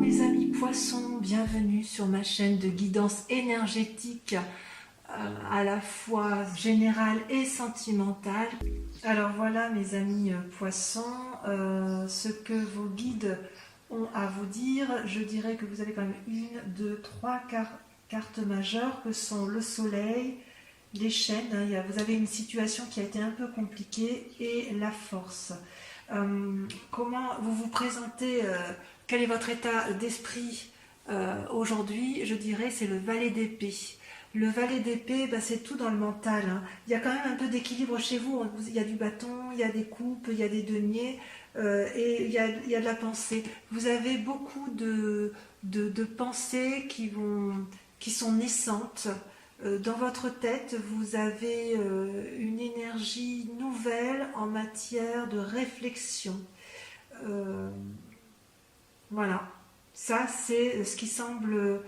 mes amis poissons, bienvenue sur ma chaîne de guidance énergétique à la fois générale et sentimentale. Alors voilà mes amis poissons, ce que vos guides ont à vous dire. Je dirais que vous avez quand même une, deux, trois cartes majeures que sont le soleil, les chaînes, vous avez une situation qui a été un peu compliquée, et la force. Comment vous vous présentez, quel est votre état d'esprit aujourd'hui? Je dirais c'est le valet d'épée. Le valet d'épée, c'est tout dans le mental. Il y a quand même un peu d'équilibre chez vous. Il y a du bâton, il y a des coupes, il y a des deniers, et il y a de la pensée. Vous avez beaucoup de pensées qui sont naissantes. Dans votre tête, vous avez une énergie nouvelle en matière de réflexion. Voilà, ça c'est ce qui semble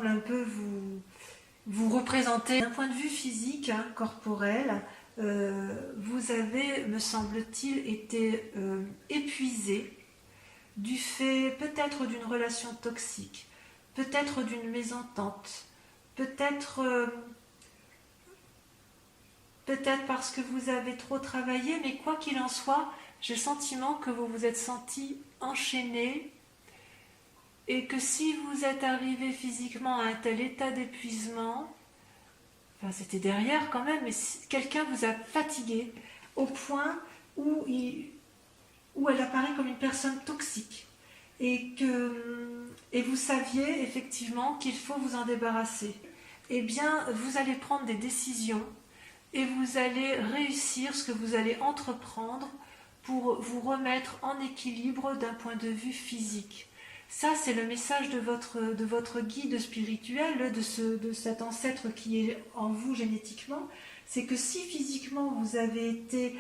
un peu vous représenter. D'un point de vue physique, corporel, vous avez, me semble-t-il, été épuisé du fait peut-être d'une relation toxique, peut-être d'une mésentente, peut-être parce que vous avez trop travaillé, mais quoi qu'il en soit, j'ai le sentiment que vous vous êtes senti enchaîné et que si vous êtes arrivé physiquement à un tel état d'épuisement, enfin c'était derrière quand même, mais quelqu'un vous a fatigué au point où elle apparaît comme une personne toxique et vous saviez effectivement qu'il faut vous en débarrasser. Eh bien, vous allez prendre des décisions et vous allez réussir ce que vous allez entreprendre pour vous remettre en équilibre d'un point de vue physique. Ça, c'est le message de votre guide spirituel, de cet ancêtre qui est en vous génétiquement. C'est que si physiquement vous avez été...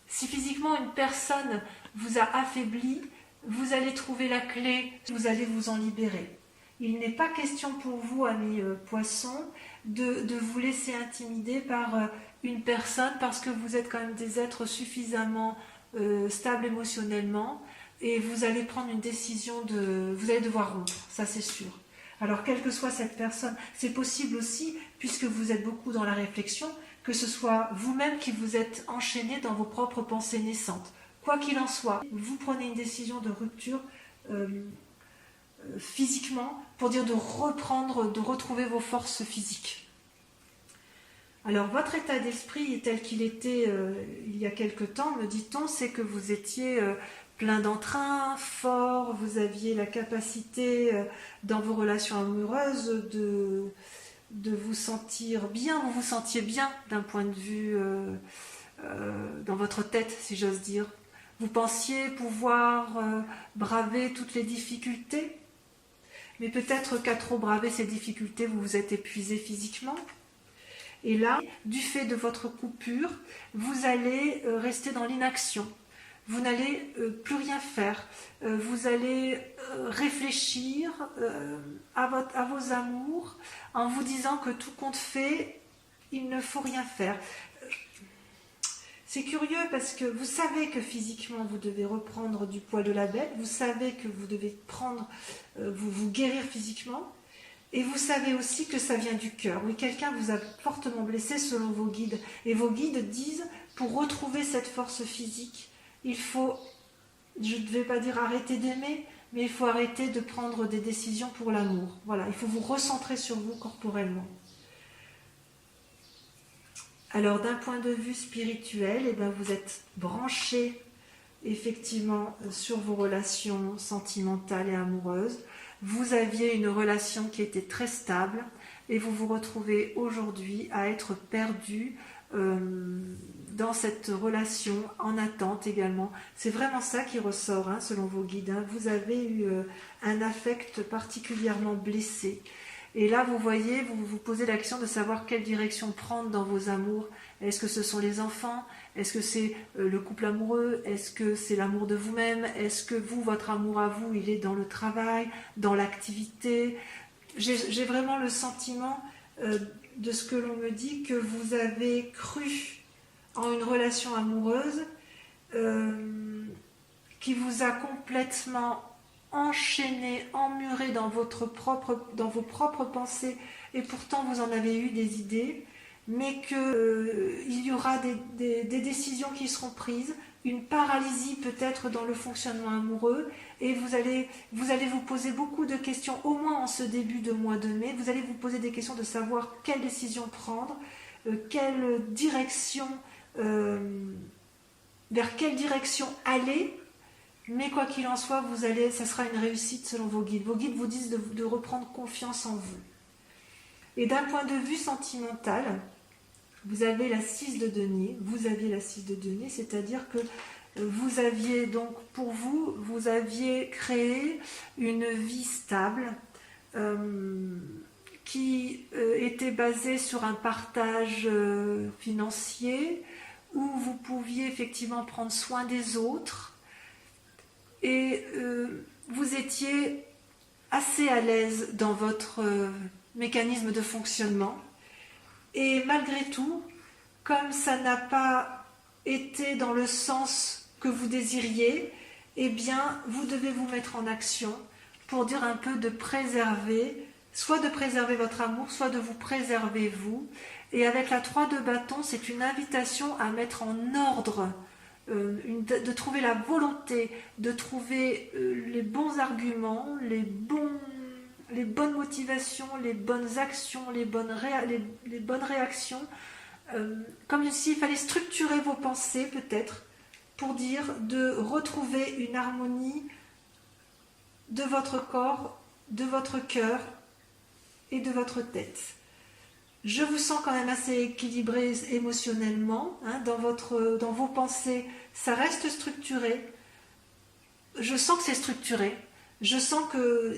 si physiquement une personne vous a affaibli, vous allez trouver la clé, vous allez vous en libérer. Il n'est pas question pour vous, amis poissons, de vous laisser intimider par une personne parce que vous êtes quand même des êtres suffisamment stables émotionnellement, et vous allez prendre une décision vous allez devoir rompre, ça c'est sûr. Alors quelle que soit cette personne, c'est possible aussi, puisque vous êtes beaucoup dans la réflexion, que ce soit vous-même qui vous êtes enchaîné dans vos propres pensées naissantes. Quoi qu'il en soit, vous prenez une décision de rupture physiquement, pour dire de retrouver vos forces physiques. Alors votre état d'esprit tel qu'il était il y a quelque temps, me dit-on, c'est que vous étiez plein d'entrain, fort, vous aviez la capacité dans vos relations amoureuses de vous sentir bien, vous vous sentiez bien d'un point de vue dans votre tête, si j'ose dire. Vous pensiez pouvoir braver toutes les difficultés, mais peut-être qu'à trop braver ces difficultés, vous vous êtes épuisé physiquement. Et là, du fait de votre coupure, vous allez rester dans l'inaction. Vous n'allez plus rien faire. Vous allez réfléchir à vos amours en vous disant que tout compte fait, il ne faut rien faire. C'est curieux parce que vous savez que physiquement vous devez reprendre du poil de la bête, vous savez que vous devez vous guérir physiquement, et vous savez aussi que ça vient du cœur. Oui, quelqu'un vous a fortement blessé selon vos guides, et vos guides disent, pour retrouver cette force physique, il faut, je ne vais pas dire arrêter d'aimer, mais il faut arrêter de prendre des décisions pour l'amour. Voilà, il faut vous recentrer sur vous corporellement. Alors d'un point de vue spirituel, vous êtes branché effectivement sur vos relations sentimentales et amoureuses. Vous aviez une relation qui était très stable et vous vous retrouvez aujourd'hui à être perdu dans cette relation en attente également. C'est vraiment ça qui ressort selon vos guides. Vous avez eu un affect particulièrement blessé. Et là, vous voyez, vous vous posez la question de savoir quelle direction prendre dans vos amours. Est-ce que ce sont les enfants? Est-ce que c'est le couple amoureux? Est-ce que c'est l'amour de vous-même? Est-ce que votre amour à vous, il est dans le travail, dans l'activité? J'ai vraiment le sentiment de ce que l'on me dit, que vous avez cru en une relation amoureuse qui vous a complètement enchaîné, emmuré dans vos propres pensées, et pourtant vous en avez eu des idées, mais qu'il y aura des décisions qui seront prises, une paralysie peut-être dans le fonctionnement amoureux, et vous allez vous poser beaucoup de questions, au moins en ce début de mois de mai, vous allez vous poser des questions de savoir quelle décision prendre, quelle direction, vers quelle direction aller. Mais quoi qu'il en soit, ça sera une réussite selon vos guides. Vos guides vous disent de reprendre confiance en vous. Et d'un point de vue sentimental, vous avez la 6 de denier. C'est-à-dire que vous aviez donc, pour vous, vous aviez créé une vie stable qui était basée sur un partage financier où vous pouviez effectivement prendre soin des autres. Et vous étiez assez à l'aise dans votre mécanisme de fonctionnement. Et malgré tout, comme ça n'a pas été dans le sens que vous désiriez, eh bien, vous devez vous mettre en action pour dire un peu de préserver, soit de préserver votre amour, soit de vous préserver vous. Et avec la 3 de bâton, c'est une invitation à mettre en ordre, de trouver la volonté, de trouver les bons arguments, les bonnes motivations, les bonnes actions, les bonnes réactions, comme s'il fallait structurer vos pensées peut-être, pour dire de retrouver une harmonie de votre corps, de votre cœur et de votre tête. Je vous sens quand même assez équilibré émotionnellement, dans vos pensées, ça reste structuré. Je sens que c'est structuré. Je sens que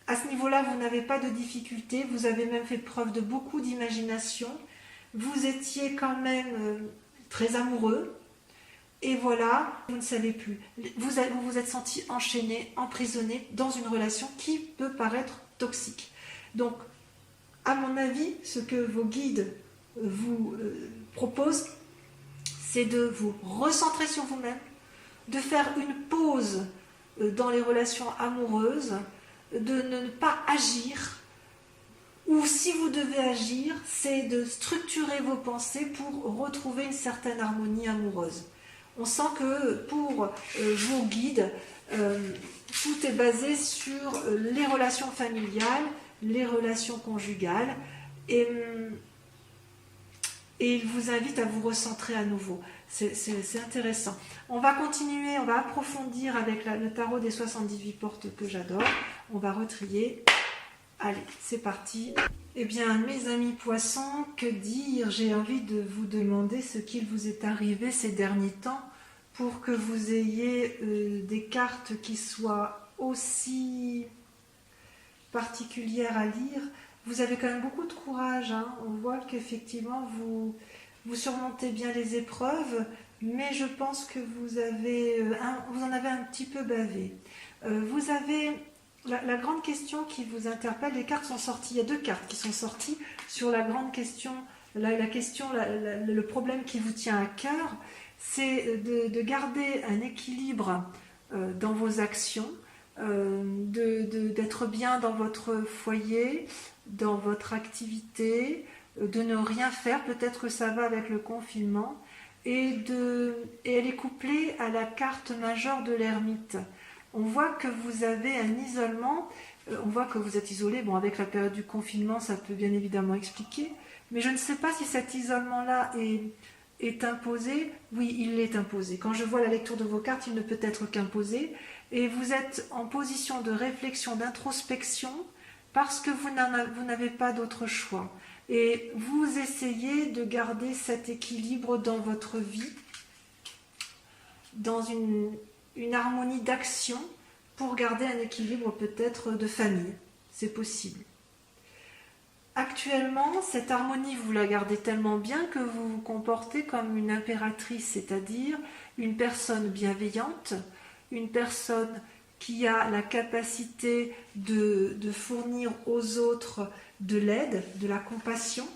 à ce niveau-là, vous n'avez pas de difficulté. Vous avez même fait preuve de beaucoup d'imagination. Vous étiez quand même très amoureux. Et voilà, vous ne savez plus. Vous vous êtes senti enchaîné, emprisonné dans une relation qui peut paraître toxique. Donc, à mon avis, ce que vos guides vous proposent, c'est de vous recentrer sur vous-même, de faire une pause dans les relations amoureuses, de ne pas agir, ou si vous devez agir, c'est de structurer vos pensées pour retrouver une certaine harmonie amoureuse. On sent que pour vos guides, tout est basé sur les relations familiales, les relations conjugales, et il vous invite à vous recentrer à nouveau. C'est intéressant. On va continuer, on va approfondir avec le tarot des 78 portes que j'adore. On va retrier. Allez, c'est parti. Eh bien, mes amis poissons, que dire? J'ai envie de vous demander ce qu'il vous est arrivé ces derniers temps pour que vous ayez des cartes qui soient aussi particulières à lire. Vous avez quand même beaucoup de courage, hein. On voit qu'effectivement vous surmontez bien les épreuves, mais je pense que vous en avez un petit peu bavé. Vous avez la grande question qui vous interpelle. Les cartes sont sorties, il y a 2 cartes qui sont sorties sur la grande question, le problème qui vous tient à cœur, c'est de garder un équilibre dans vos actions, d'être bien dans votre foyer, dans votre activité, de ne rien faire, peut-être que ça va avec le confinement, et elle est couplée à la carte majeure de l'ermite. On voit que vous avez un isolement, on voit que vous êtes isolé. Bon, avec la période du confinement, ça peut bien évidemment expliquer, mais je ne sais pas si cet isolement-là est imposé. Oui, il est imposé. Quand je vois la lecture de vos cartes, il ne peut être qu'imposé, et vous êtes en position de réflexion, d'introspection, parce que vous n'avez pas d'autre choix. Et vous essayez de garder cet équilibre dans votre vie, dans une harmonie d'action, pour garder un équilibre peut-être de famille. C'est possible. Actuellement, cette harmonie, vous la gardez tellement bien que vous vous comportez comme une impératrice, c'est-à-dire une personne bienveillante, une personne qui a la capacité de fournir aux autres de l'aide, de la compassion.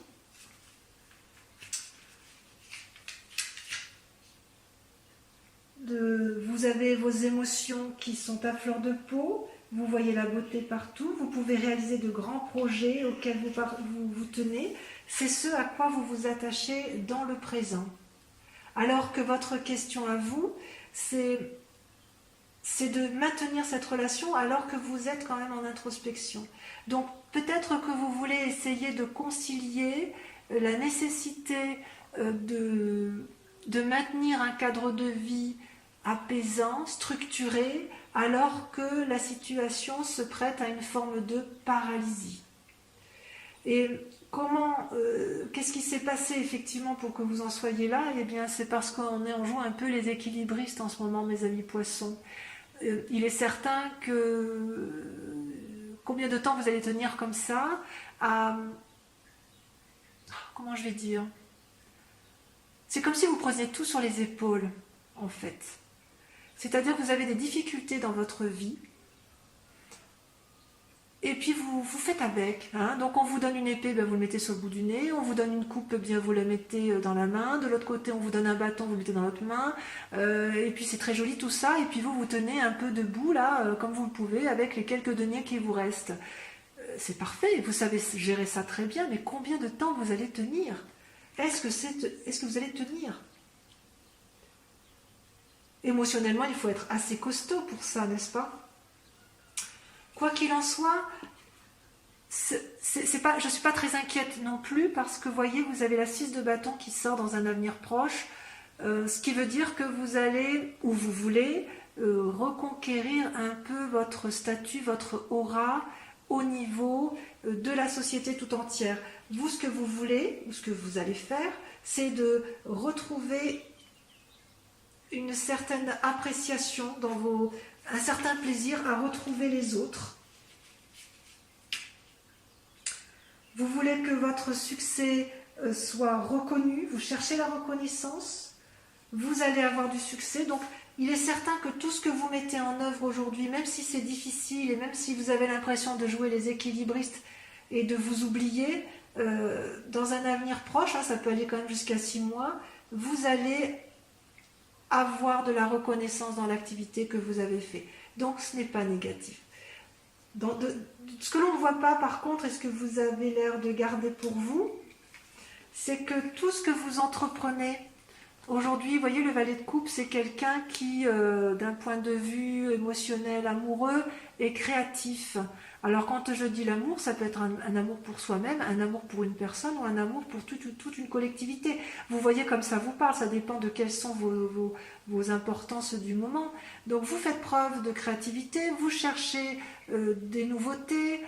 vous avez vos émotions qui sont à fleur de peau, vous voyez la beauté partout, vous pouvez réaliser de grands projets auxquels vous tenez. C'est ce à quoi vous vous attachez dans le présent. Alors que votre question à vous, c'est de maintenir cette relation alors que vous êtes quand même en introspection. Donc peut-être que vous voulez essayer de concilier la nécessité de maintenir un cadre de vie apaisant, structuré, alors que la situation se prête à une forme de paralysie. Et qu'est-ce qui s'est passé effectivement pour que vous en soyez là? Eh bien, c'est parce qu'on joue un peu les équilibristes en ce moment, mes amis poissons. Il est certain que combien de temps vous allez tenir comme ça comment je vais dire? C'est comme si vous preniez tout sur les épaules, en fait. C'est-à-dire que vous avez des difficultés dans votre vie, et puis vous faites avec. Hein. Donc on vous donne une épée, ben vous le mettez sur le bout du nez. On vous donne une coupe, bien vous la mettez dans la main. De l'autre côté, on vous donne un bâton, vous le mettez dans votre main. Et puis c'est très joli tout ça. Et puis vous tenez un peu debout là, comme vous le pouvez, avec les quelques deniers qui vous restent. C'est parfait, vous savez gérer ça très bien, mais combien de temps vous allez tenir? Est-ce que vous allez tenir? Émotionnellement, il faut être assez costaud pour ça, n'est-ce pas? Quoi qu'il en soit, je ne suis pas très inquiète non plus parce que, voyez, vous avez la 6 de bâton qui sort dans un avenir proche, ce qui veut dire que vous allez, ou vous voulez, reconquérir un peu votre statut, votre aura au niveau de la société tout entière. Vous, ce que vous voulez, ou ce que vous allez faire, c'est de retrouver une certaine appréciation un certain plaisir à retrouver les autres. Vous voulez que votre succès soit reconnu, vous cherchez la reconnaissance, vous allez avoir du succès. Donc il est certain que tout ce que vous mettez en œuvre aujourd'hui, même si c'est difficile et même si vous avez l'impression de jouer les équilibristes et de vous oublier, dans un avenir proche, ça peut aller quand même jusqu'à 6 mois, vous allez avoir de la reconnaissance dans l'activité que vous avez fait. Donc ce n'est pas négatif. Ce que l'on ne voit pas par contre, et ce que vous avez l'air de garder pour vous, c'est que tout ce que vous entreprenez aujourd'hui, vous voyez, le valet de coupe, c'est quelqu'un qui, d'un point de vue émotionnel, amoureux, est créatif. Alors quand je dis l'amour, ça peut être un amour pour soi-même, un amour pour une personne ou un amour pour toute une collectivité. Vous voyez comme ça vous parle, ça dépend de quelles sont vos importances du moment. Donc vous faites preuve de créativité, vous cherchez des nouveautés,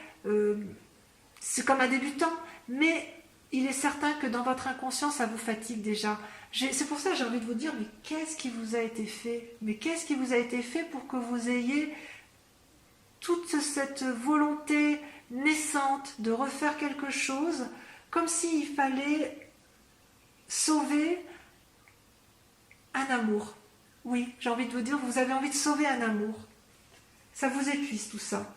c'est comme un débutant, mais il est certain que dans votre inconscient, ça vous fatigue déjà. C'est pour ça que j'ai envie de vous dire, mais qu'est-ce qui vous a été fait? Mais qu'est-ce qui vous a été fait pour que vous ayez toute cette volonté naissante de refaire quelque chose, comme s'il fallait sauver un amour? Oui, j'ai envie de vous dire, vous avez envie de sauver un amour. Ça vous épuise tout ça.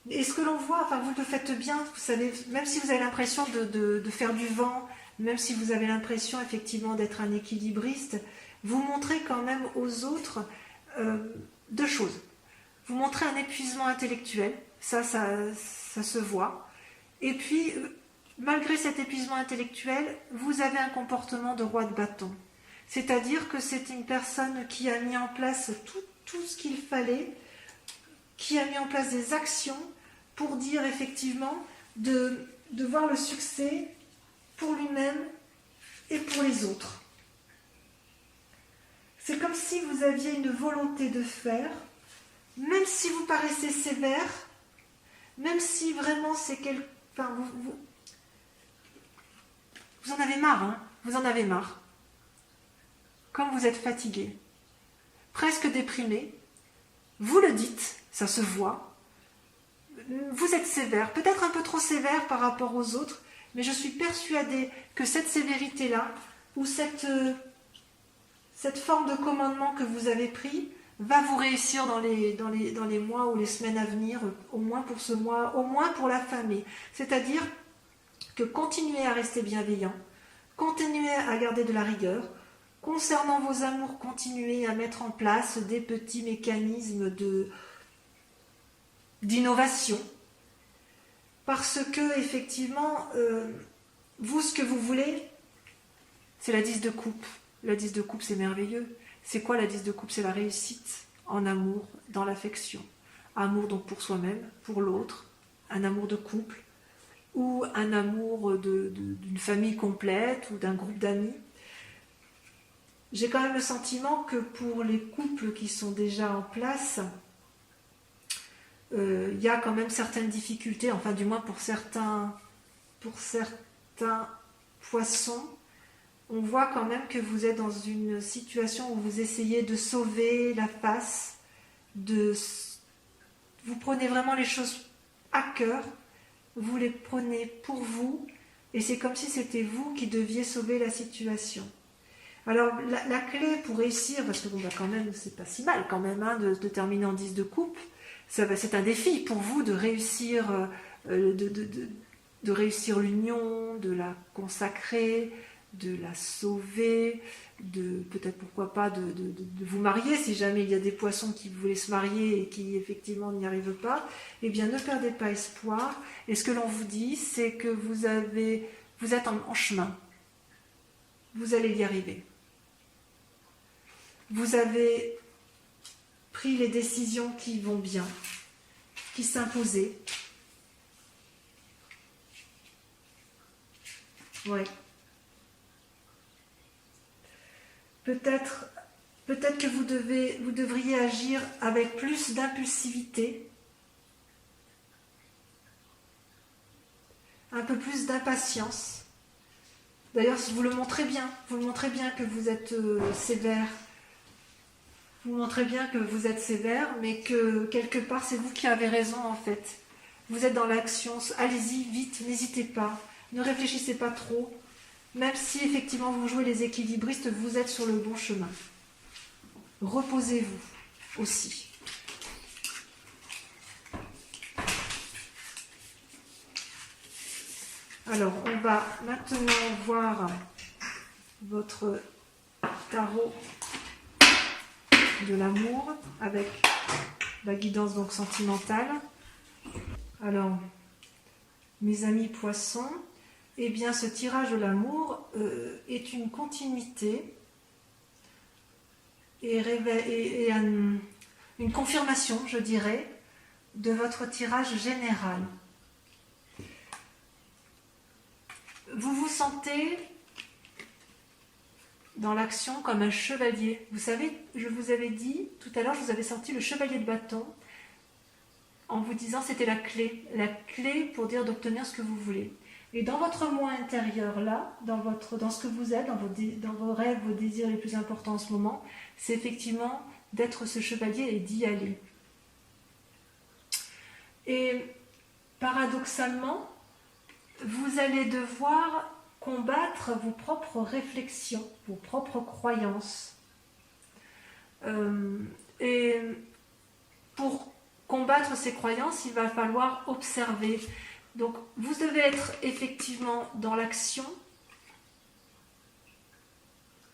Et ce que l'on voit, enfin vous le faites bien, vous savez, même si vous avez l'impression de faire du vent, même si vous avez l'impression effectivement d'être un équilibriste, vous montrez quand même aux autres deux choses. Vous montrez un épuisement intellectuel, ça se voit. Et puis, malgré cet épuisement intellectuel, vous avez un comportement de roi de bâton. C'est-à-dire que c'est une personne qui a mis en place tout ce qu'il fallait, qui a mis en place des actions pour dire effectivement de voir le succès pour lui-même et pour les autres. C'est comme si vous aviez une volonté de faire, même si vous paraissez sévère, même si vraiment c'est enfin, vous en avez marre, hein, vous en avez marre. Comme vous êtes fatigué, presque déprimé, vous le dites, ça se voit, vous êtes sévère, peut-être un peu trop sévère par rapport aux autres, mais je suis persuadée que cette sévérité-là, ou cette forme de commandement que vous avez pris, va vous réussir dans les mois ou les semaines à venir, au moins pour ce mois, au moins pour la famille. C'est-à-dire que continuez à rester bienveillant, continuez à garder de la rigueur, Concernant vos amours, continuez à mettre en place des petits mécanismes d'innovation. Parce que, effectivement, vous, ce que vous voulez, c'est la 10 de coupe. La 10 de coupe, c'est merveilleux. C'est quoi la 10 de coupe? C'est la réussite en amour, dans l'affection. Amour donc pour soi-même, pour l'autre, un amour de couple, ou un amour d'une famille complète, ou d'un groupe d'amis. J'ai quand même le sentiment que pour les couples qui sont déjà en place, il y a quand même certaines difficultés, enfin du moins pour certains poissons. On voit quand même que vous êtes dans une situation où vous essayez de sauver la face, vous prenez vraiment les choses à cœur, vous les prenez pour vous, et c'est comme si c'était vous qui deviez sauver la situation. Alors la clé pour réussir, parce que bon, bah, quand même c'est pas si mal quand même hein, de terminer en 10 de coupe, c'est un défi pour vous de réussir, de réussir l'union, de la consacrer, de la sauver, peut-être pourquoi pas de vous marier si jamais il y a des poissons qui voulaient se marier et qui effectivement n'y arrivent pas. Eh bien ne perdez pas espoir, et ce que l'on vous dit c'est que vous êtes en chemin, vous allez y arriver. Vous avez pris les décisions qui vont bien, qui s'imposaient. Ouais. Peut-être que vous devriez agir avec plus d'impulsivité, un peu plus d'impatience. D'ailleurs, vous le montrez bien que vous êtes sévère. Vous montrez bien que vous êtes sévère, mais que quelque part, c'est vous qui avez raison en fait. Vous êtes dans l'action, allez-y, vite, n'hésitez pas, ne réfléchissez pas trop. Même si effectivement vous jouez les équilibristes, vous êtes sur le bon chemin. Reposez-vous aussi. Alors, on va maintenant voir votre tarot de l'amour avec la guidance donc sentimentale. Alors, mes amis poissons, eh bien ce tirage de l'amour est une continuité et une confirmation, je dirais, de votre tirage général. Vous vous sentez dans l'action comme un chevalier. Vous savez, je vous avais dit, tout à l'heure, je vous avais sorti le chevalier de bâton en vous disant c'était la clé pour dire d'obtenir ce que vous voulez. Et dans votre moi intérieur, là, dans ce que vous êtes, dans vos rêves, vos désirs les plus importants en ce moment, c'est effectivement d'être ce chevalier et d'y aller. Et paradoxalement, vous allez devoir combattre vos propres réflexions, vos propres croyances. Et pour combattre ces croyances, il va falloir observer. Donc, vous devez être effectivement dans l'action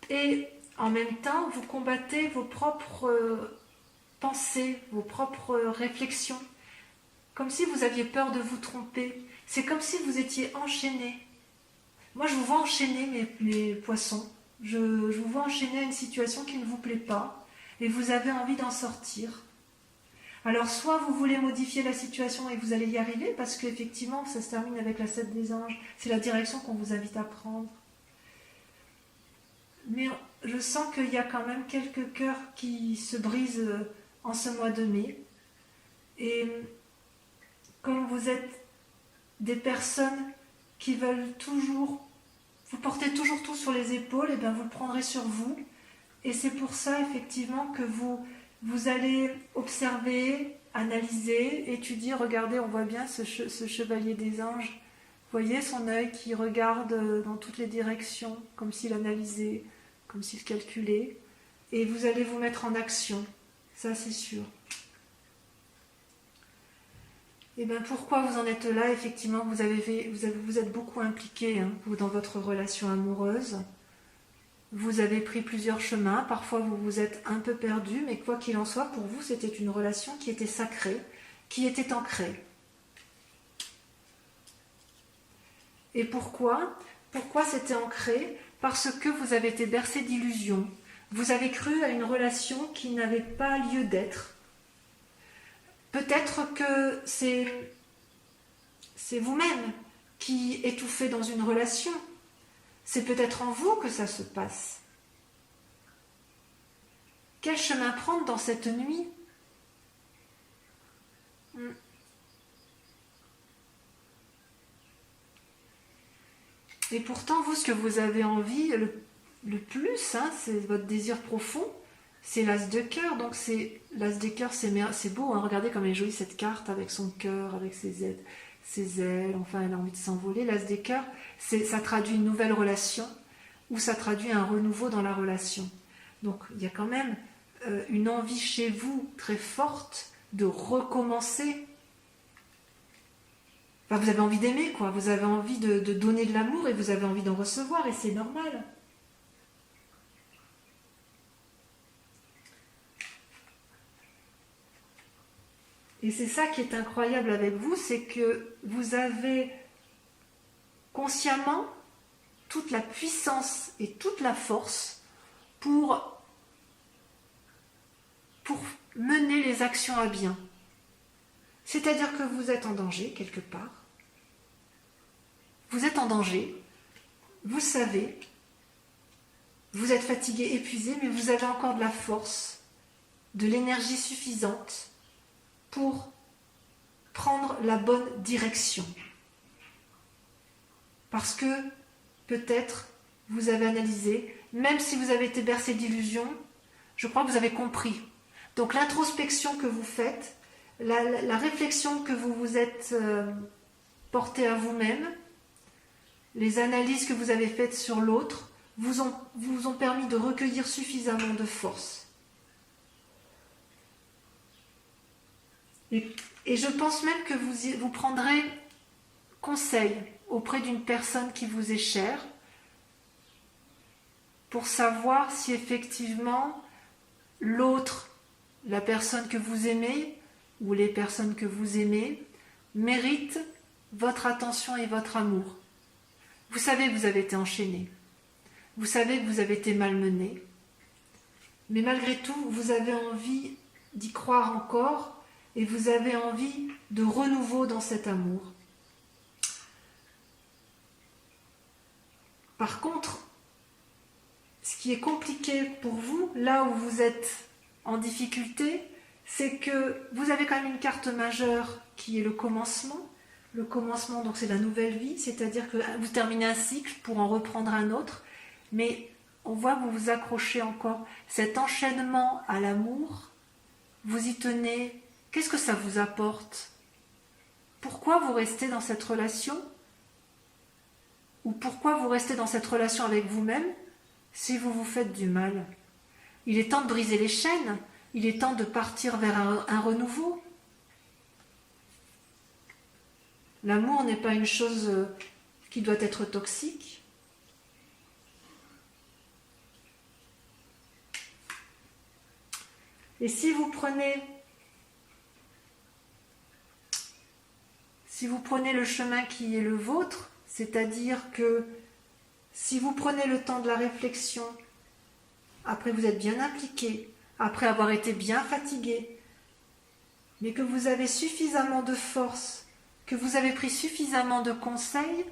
et en même temps, vous combattez vos propres pensées, vos propres réflexions, comme si vous aviez peur de vous tromper. C'est comme si vous étiez enchaîné. Moi, je vous vois enchaîner, mes poissons. Je vous vois enchaîner à une situation qui ne vous plaît pas et vous avez envie d'en sortir. Alors, soit vous voulez modifier la situation et vous allez y arriver, parce qu'effectivement, ça se termine avec la 7 des anges. C'est la direction qu'on vous invite à prendre. Mais je sens qu'il y a quand même quelques cœurs qui se brisent en ce mois de mai. Et comme vous êtes des personnes qui veulent toujours, vous portez toujours tout sur les épaules, et bien vous le prendrez sur vous. Et c'est pour ça, effectivement, que vous allez observer, analyser, étudier, regarder, on voit bien ce chevalier des anges. Vous voyez son œil qui regarde dans toutes les directions, comme s'il analysait, comme s'il calculait. Et vous allez vous mettre en action, ça c'est sûr. Et bien pourquoi vous en êtes là? Effectivement, vous êtes beaucoup impliqué dans votre relation amoureuse. vous avez pris plusieurs chemins, parfois vous vous êtes un peu perdu, mais quoi qu'il en soit, pour vous, c'était une relation qui était sacrée, qui était ancrée. Et pourquoi? Pourquoi c'était ancré? Parce que vous avez été bercé d'illusions. Vous avez cru à une relation qui n'avait pas lieu d'être. Peut-être que c'est vous-même qui étouffez dans une relation. C'est peut-être en vous que ça se passe. Quel chemin prendre dans cette nuit? Et pourtant, vous, ce que vous avez envie le plus, hein, c'est votre désir profond, c'est l'as de cœur. Donc l'as des cœurs, c'est beau, hein, regardez comme elle est jolie cette carte avec son cœur, avec ses ailes, enfin elle a envie de s'envoler. L'as des cœurs, ça traduit une nouvelle relation ou ça traduit un renouveau dans la relation. Donc il y a quand même une envie chez vous très forte de recommencer. Enfin, vous avez envie d'aimer, quoi. Vous avez envie de donner de l'amour et vous avez envie d'en recevoir et c'est normal. Et c'est ça qui est incroyable avec vous, c'est que vous avez consciemment toute la puissance et toute la force pour mener les actions à bien. C'est-à-dire que vous êtes en danger quelque part. Vous êtes en danger, vous savez, vous êtes fatigué, épuisé, mais vous avez encore de la force, de l'énergie suffisante pour prendre la bonne direction. Parce que peut-être vous avez analysé, même si vous avez été bercé d'illusions, je crois que vous avez compris. Donc l'introspection que vous faites, la réflexion que vous vous êtes portée à vous-même, les analyses que vous avez faites sur l'autre, vous ont permis de recueillir suffisamment de force. Et je pense même que vous prendrez conseil auprès d'une personne qui vous est chère pour savoir si effectivement l'autre, la personne que vous aimez ou les personnes que vous aimez, méritent votre attention et votre amour. Vous savez que vous avez été enchaîné, vous savez que vous avez été malmené, mais malgré tout, vous avez envie d'y croire encore et vous avez envie de renouveau dans cet amour. Par contre, ce qui est compliqué pour vous, là où vous êtes en difficulté, c'est que vous avez quand même une carte majeure qui est le commencement. Le commencement, donc c'est la nouvelle vie, c'est-à-dire que vous terminez un cycle pour en reprendre un autre, mais on voit que vous vous accrochez encore. Cet enchaînement à l'amour, vous y tenez. Qu'est-ce que ça vous apporte? Pourquoi vous restez dans cette relation? Ou pourquoi vous restez dans cette relation avec vous-même si vous vous faites du mal? Il est temps de briser les chaînes, il est temps de partir vers un renouveau. L'amour n'est pas une chose qui doit être toxique. Et si vous prenez le chemin qui est le vôtre, c'est-à-dire que si vous prenez le temps de la réflexion, après vous êtes bien impliqué, après avoir été bien fatigué, mais que vous avez suffisamment de force, que vous avez pris suffisamment de conseils,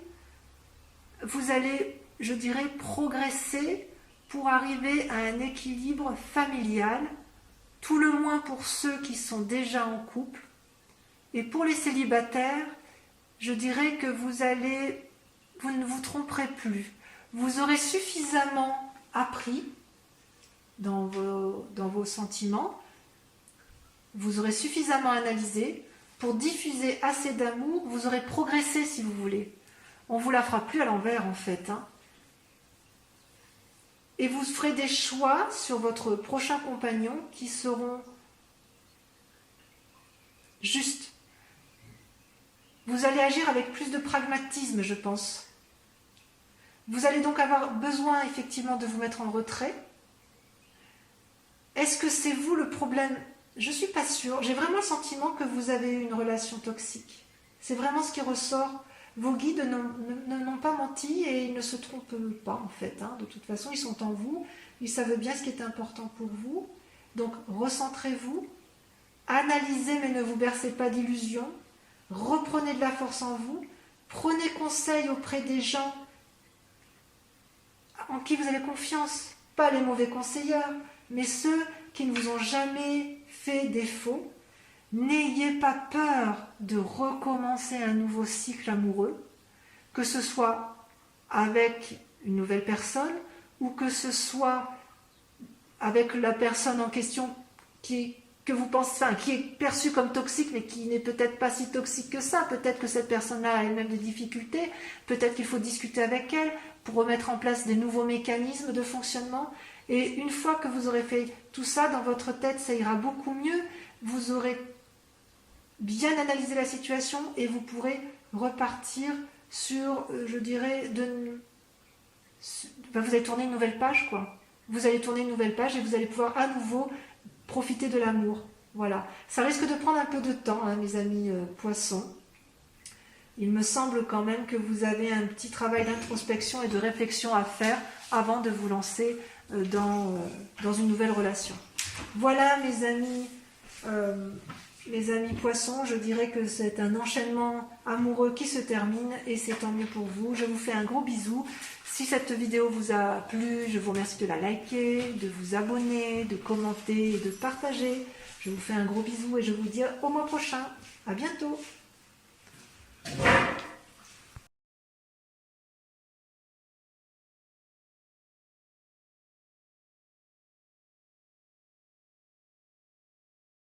vous allez, je dirais, progresser pour arriver à un équilibre familial, tout le moins pour ceux qui sont déjà en couple. Et pour les célibataires, je dirais que vous ne vous tromperez plus. Vous aurez suffisamment appris dans vos sentiments, vous aurez suffisamment analysé pour diffuser assez d'amour, vous aurez progressé si vous voulez. On ne vous la fera plus à l'envers en fait. Et vous ferez des choix sur votre prochain compagnon qui seront justes. Vous allez agir avec plus de pragmatisme, je pense. Vous allez donc avoir besoin effectivement de vous mettre en retrait. Est-ce que c'est vous le problème? Je ne suis pas sûre. J'ai vraiment le sentiment que vous avez une relation toxique. C'est vraiment ce qui ressort. Vos guides n'ont pas menti et ils ne se trompent pas en fait. Hein. De toute façon, ils sont en vous. Ils savent bien ce qui est important pour vous. Donc, recentrez-vous. Analysez mais ne vous bercez pas d'illusions. Reprenez de la force en vous. Prenez conseil auprès des gens en qui vous avez confiance. Pas les mauvais conseilleurs, mais ceux qui ne vous ont jamais fait défaut. N'ayez pas peur de recommencer un nouveau cycle amoureux, que ce soit avec une nouvelle personne ou que ce soit avec la personne en question que vous pensez, qui est perçue comme toxique mais qui n'est peut-être pas si toxique que ça. Peut-être que cette personne-là a elle-même des difficultés, peut-être qu'il faut discuter avec elle pour remettre en place des nouveaux mécanismes de fonctionnement. Et une fois que vous aurez fait tout ça dans votre tête, ça ira beaucoup mieux. Vous aurez bien analysé la situation et vous pourrez repartir sur, je dirais, vous allez tourner une nouvelle page, quoi. Vous allez tourner une nouvelle page et vous allez pouvoir à nouveau profiter de l'amour. Voilà. Ça risque de prendre un peu de temps, hein, mes amis poissons. Il me semble quand même que vous avez un petit travail d'introspection et de réflexion à faire avant de vous lancer dans une nouvelle relation. Voilà, mes amis poissons, je dirais que c'est un enchaînement amoureux qui se termine et c'est tant mieux pour vous. Je vous fais un gros bisou. Si cette vidéo vous a plu, je vous remercie de la liker, de vous abonner, de commenter et de partager. Je vous fais un gros bisou et je vous dis au mois prochain. À bientôt.